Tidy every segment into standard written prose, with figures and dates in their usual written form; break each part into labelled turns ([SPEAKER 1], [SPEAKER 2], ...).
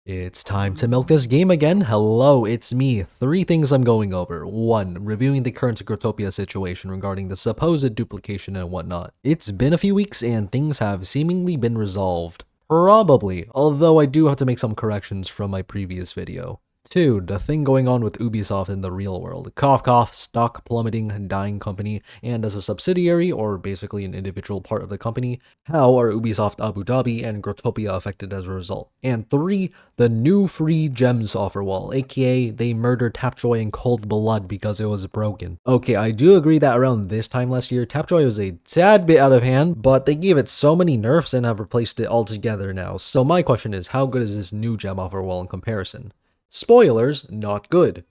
[SPEAKER 1] It's time to milk this game again. Hello, it's me. 3 things I'm going over. 1. Reviewing the current growtopia situation regarding the supposed duplication and whatnot. It's been a few weeks and things have seemingly been resolved. Probably, although I do have to make some corrections from my previous video. 2. The thing going on with Ubisoft in the real world. Cough cough, stock plummeting, dying company, and as a subsidiary, or basically an individual part of the company, how are Ubisoft Abu Dhabi and Growtopia affected as a result? And 3. The new free gems offer wall, aka they murdered Tapjoy in cold blood because it was broken. Okay, I do agree that around this time last year, Tapjoy was a tad bit out of hand, but they gave it so many nerfs and have replaced it altogether now. So my question is, how good is this new gem offer wall in comparison? Spoilers, not good.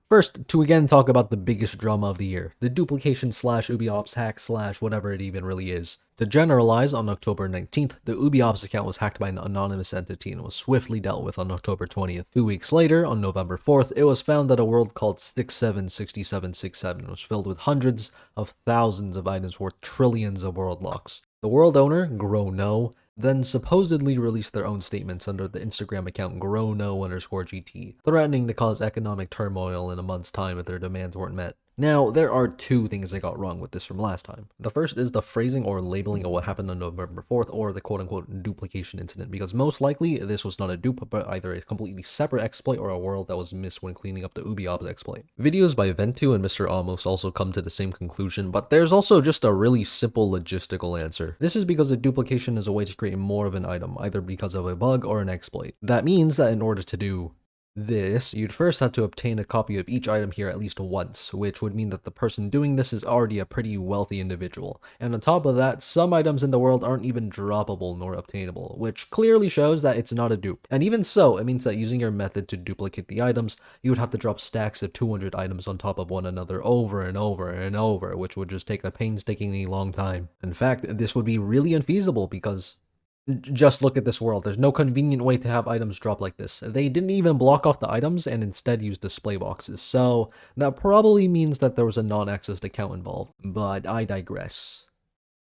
[SPEAKER 1] First, to again talk about the biggest drama of the year, the duplication slash ubiops hack slash whatever it even really is. To generalize, on October 19th, the ubiops account was hacked by an anonymous entity and was swiftly dealt with on October 20th. 2 weeks later, on November 4th, it was found that a world called 676767 was filled with hundreds of thousands of items worth trillions of world locks. The world owner, grownoooo, then supposedly released their own statements under the Instagram account grownoooo_GT, threatening to cause economic turmoil in a month's time if their demands weren't met. Now, there are 2 things I got wrong with this from last time. The first is the phrasing or labeling of what happened on November 4th, or the quote-unquote duplication incident, because most likely this was not a dupe, but either a completely separate exploit or a world that was missed when cleaning up the ubiops exploit. Videos by Ventu and Mr. Almost also come to the same conclusion, but there's also just a really simple logistical answer. This is because the duplication is a way to create more of an item, either because of a bug or an exploit. That means that in order to do this, you'd first have to obtain a copy of each item here at least once, which would mean that the person doing this is already a pretty wealthy individual. And on top of that, some items in the world aren't even droppable nor obtainable, which clearly shows that it's not a dupe. And even so, it means that using your method to duplicate the items, you would have to drop stacks of 200 items on top of one another over and over and over, which would just take a painstakingly long time. In fact, this would be really unfeasible because just look at this world. There's no convenient way to have items drop like this. They didn't even block off the items and instead used display boxes, so that probably means that there was a non-accessed account involved. But I digress.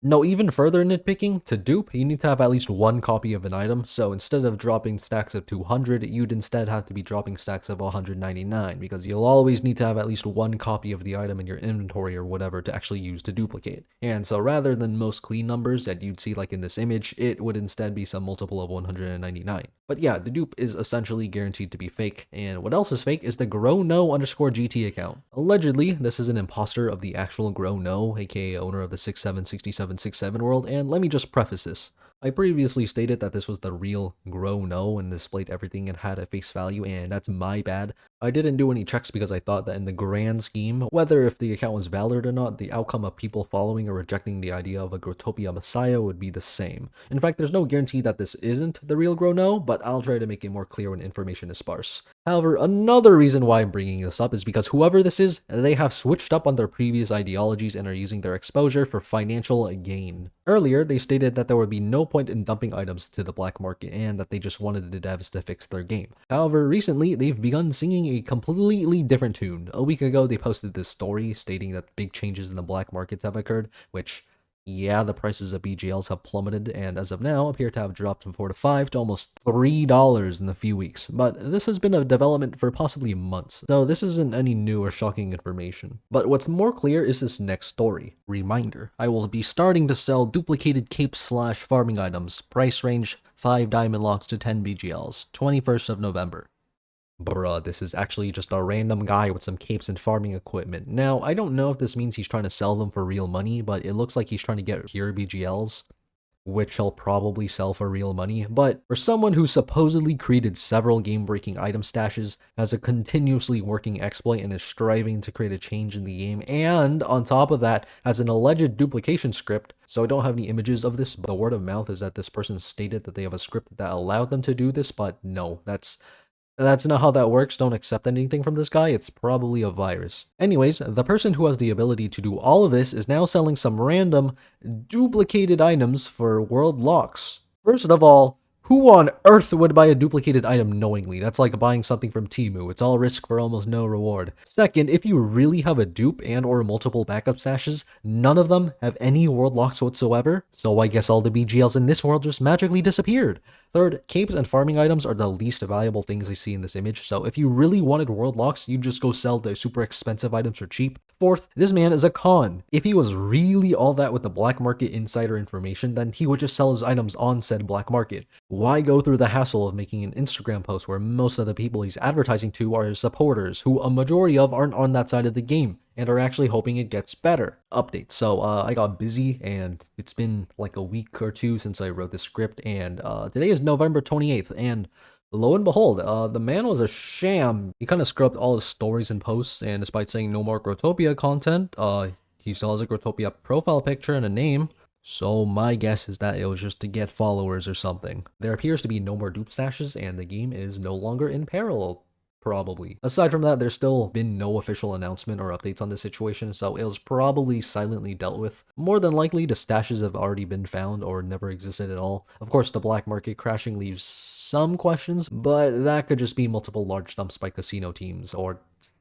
[SPEAKER 1] No, even further nitpicking, to dupe, you need to have at least 1 copy of an item, so instead of dropping stacks of 200, you'd instead have to be dropping stacks of 199, because you'll always need to have at least 1 copy of the item in your inventory or whatever to actually use to duplicate. And so rather than most clean numbers that you'd see like in this image, it would instead be some multiple of 199. But yeah, the dupe is essentially guaranteed to be fake, and what else is fake is the grownoooo_GT account. Allegedly, this is an imposter of the actual grownoooo, aka owner of the 676767 world, and let me just preface this. I previously stated that this was the real grownoooo and displayed everything and had a face value, and that's my bad. I didn't do any checks because I thought that in the grand scheme, whether if the account was valid or not, the outcome of people following or rejecting the idea of a growtopia messiah would be the same. In fact, there's no guarantee that this isn't the real grownoooo, but I'll try to make it more clear when information is sparse. However, another reason why I'm bringing this up is because whoever this is, they have switched up on their previous ideologies and are using their exposure for financial gain. Earlier, they stated that there would be no point in dumping items to the black market and that they just wanted the devs to fix their game. However, recently, they've begun singing a completely different tune. A week ago, they posted this story stating that big changes in the black markets have occurred, which, yeah, the prices of BGLs have plummeted and as of now appear to have dropped from $4 to $5 to almost $3 in a few weeks. But this has been a development for possibly months, so this isn't any new or shocking information. But what's more clear is this next story. Reminder, I will be starting to sell duplicated capes slash farming items. Price range 5 diamond locks to 10 BGLs. 21st of November. Bruh, this is actually just a random guy with some capes and farming equipment. Now, I don't know if this means he's trying to sell them for real money, but it looks like he's trying to get pure BGLs, which he'll probably sell for real money. But for someone who supposedly created several game-breaking item stashes, has a continuously working exploit and is striving to create a change in the game, and on top of that, has an alleged duplication script, so I don't have any images of this, but the word of mouth is that this person stated that they have a script that allowed them to do this, but no, that's not how that works. Don't accept anything from this guy. It's probably a virus. Anyways, the person who has the ability to do all of this is now selling some random duplicated items for world locks. First of all, Who on earth would buy a duplicated item knowingly? That's like buying something from Temu. It's all risk for almost no reward. Second, if you really have a dupe and or multiple backup stashes, none of them have any world locks whatsoever, so I guess all the BGLs in this world just magically disappeared. Third, capes and farming items are the least valuable things I see in this image, so if you really wanted world locks, you'd just go sell the super expensive items for cheap. Fourth, this man is a con. If he was really all that with the black market insider information, then he would just sell his items on said black market. Why go through the hassle of making an Instagram post where most of the people he's advertising to are his supporters, who a majority of aren't on that side of the game and are actually hoping it gets better? Updates. So I got busy and it's been like a week or two since I wrote this script, and today is November 28th, and lo and behold, the man was a sham. He kind of scrubbed all his stories and posts, and despite saying no more Growtopia content, he still has a Growtopia profile picture and a name. So my guess is that it was just to get followers or something. There appears to be no more dupe stashes, and the game is no longer in peril. Probably. Aside from that, there's still been no official announcement or updates on this situation, so it was probably silently dealt with. More than likely, the stashes have already been found or never existed at all. Of course, the black market crashing leaves some questions, but that could just be multiple large dumps by casino teams or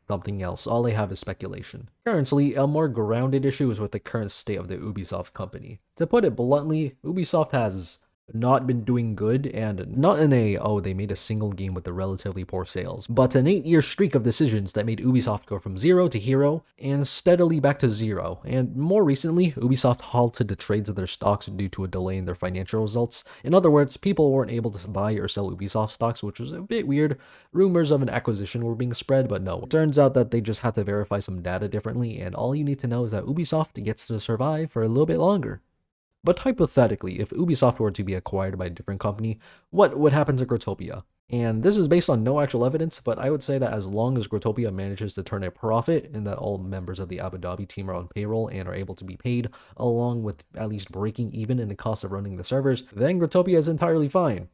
[SPEAKER 1] something else. All they have is speculation. Currently, a more grounded issue is with the current state of the Ubisoft company. To put it bluntly, Ubisoft has not been doing good, and not in a, oh, they made a single game with the relatively poor sales, but an 8-year streak of decisions that made Ubisoft go from 0 to hero, and steadily back to 0. And more recently, Ubisoft halted the trades of their stocks due to a delay in their financial results. In other words, people weren't able to buy or sell Ubisoft stocks, which was a bit weird. Rumors of an acquisition were being spread, but no. It turns out that they just had to verify some data differently, and all you need to know is that Ubisoft gets to survive for a little bit longer. But hypothetically, if Ubisoft were to be acquired by a different company, what would happen to Growtopia? And this is based on no actual evidence, but I would say that as long as Growtopia manages to turn a profit and that all members of the Abu Dhabi team are on payroll and are able to be paid, along with at least breaking even in the cost of running the servers, then Growtopia is entirely fine.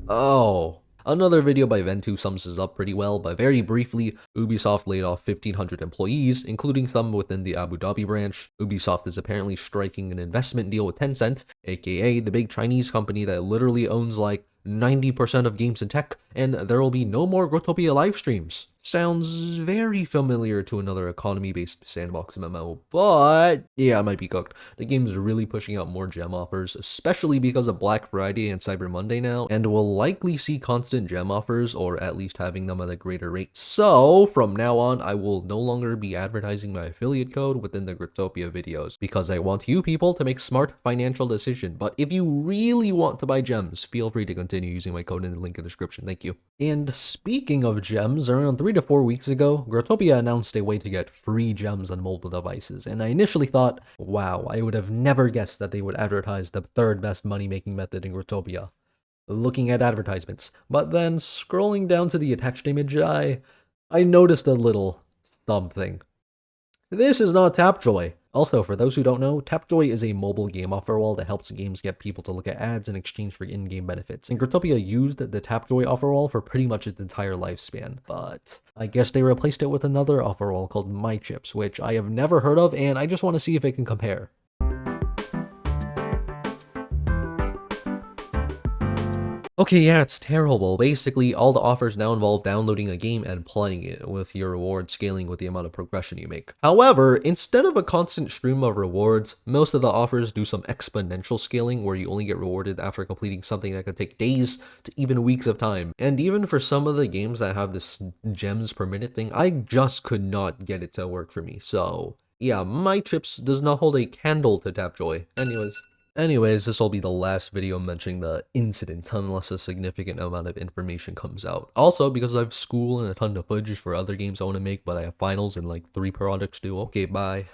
[SPEAKER 1] Oh. Another video by Ventu sums this up pretty well, but very briefly, Ubisoft laid off 1,500 employees, including some within the Abu Dhabi branch. Ubisoft is apparently striking an investment deal with Tencent, aka the big Chinese company that literally owns like 90% of games and tech, and there will be no more Growtopia live streams. Sounds very familiar to another economy-based sandbox MMO, but yeah, I might be cooked. The game is really pushing out more gem offers, especially because of Black Friday and Cyber Monday now, and will likely see constant gem offers, or at least having them at a greater rate. So, from now on, I will no longer be advertising my affiliate code within the Growtopia videos, because I want you people to make smart financial decisions. But if you really want to buy gems, feel free to continue using my code in the link in the description. Thank you. And speaking of gems, around 3 to 4 weeks ago, Growtopia announced a way to get free gems on mobile devices, and I initially thought, wow, I would have never guessed that they would advertise the third best money-making method in Growtopia. Looking at advertisements, but then scrolling down to the attached image, I noticed a little something. This is not Tapjoy. Also, for those who don't know, Tapjoy is a mobile game offer wall that helps games get people to look at ads in exchange for in-game benefits. And Growtopia used the Tapjoy offer wall for pretty much its entire lifespan, but I guess they replaced it with another offer wall called mychips, which I have never heard of, and I just want to see if it can compare. Okay, yeah, it's terrible. Basically, all the offers now involve downloading a game and playing it, with your rewards scaling with the amount of progression you make. However, instead of a constant stream of rewards, most of the offers do some exponential scaling where you only get rewarded after completing something that could take days to even weeks of time. And even for some of the games that have this gems per minute thing, I just could not get it to work for me. So, yeah, mychips does not hold a candle to Tapjoy. Anyways, this will be the last video mentioning the incident unless a significant amount of information comes out. Also, because I have school and a ton of footage for other games I want to make, but I have finals and like 3 projects due. Okay, bye.